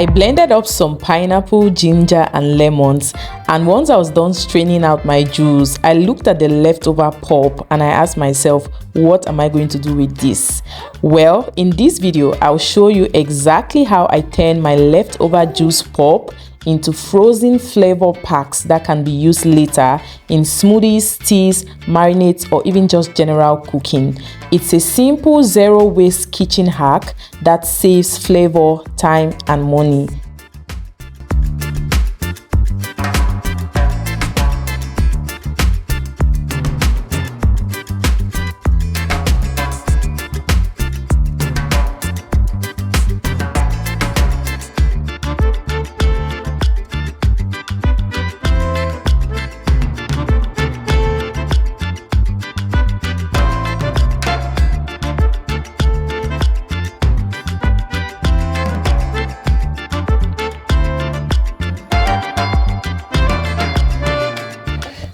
I blended up some pineapple, ginger and lemons, and once I was done straining out my juice, I looked at the leftover pulp and I asked myself, what am I going to do with this? Well, in this video, I'll show you exactly how I turn my leftover juice pulp into frozen flavor packs that can be used later in smoothies, teas, marinades, or even just general cooking. It's a simple zero waste kitchen hack that saves flavor, time and money.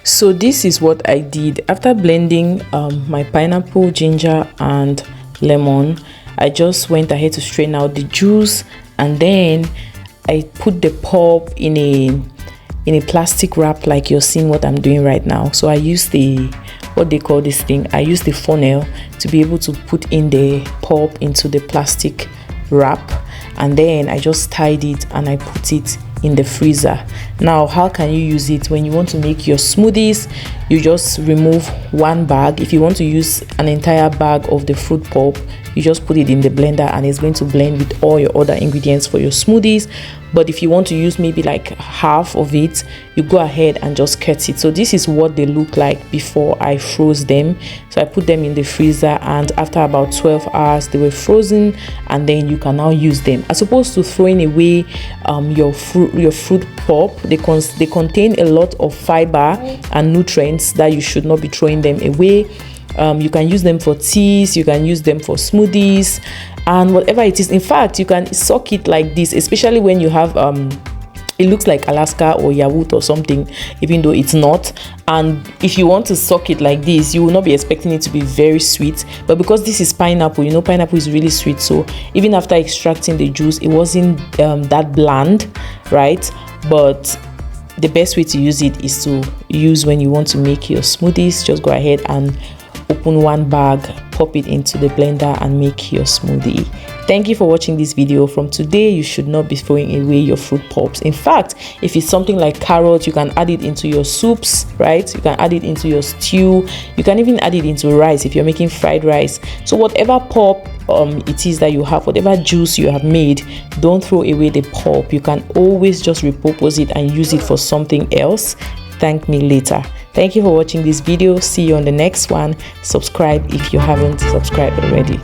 So this is what I did after blending my pineapple, ginger and lemon. I just went ahead to strain out the juice, and then I put the pulp in a plastic wrap like you're seeing what I'm doing right now. So I use what they call this thing, I use the funnel to be able to put in the pulp into the plastic wrap, and then I just tied it and I put it in the freezer. Now, how can you use it? When you want to make your smoothies, you just remove one bag. If you want to use an entire bag of the fruit pulp, you just put it in the blender and it's going to blend with all your other ingredients for your smoothies. But if you want to use maybe like half of it, you go ahead and just cut it. So this is what they look like before I froze them. So I put them in the freezer, and after about 12 hours they were frozen, and then you can now use them as opposed to throwing away your fruit pulp. They contain a lot of fiber and nutrients that you should not be throwing them away. You can use them for teas, you can use them for smoothies and whatever it is. In fact, you can soak it like this, especially when you have it looks like Alaska or Yawut or something, even though it's not. And if you want to soak it like this, you will not be expecting it to be very sweet, but because this is pineapple, you know, pineapple is really sweet, so even after extracting the juice, it wasn't that bland, right? But the best way to use it is to use when you want to make your smoothies. Just go ahead and open one bag, pop it into the blender and make your smoothie. Thank you for watching this video. From today, you should not be throwing away your fruit pulps. In fact, if it's something like carrot, you can add it into your soups, right? You can add it into your stew. You can even add it into rice if you're making fried rice. So whatever pulp it is that you have, whatever juice you have made, don't throw away the pulp. You can always just repurpose it and use it for something else. Thank me later. Thank you for watching this video. See you on the next one. Subscribe if you haven't subscribed already.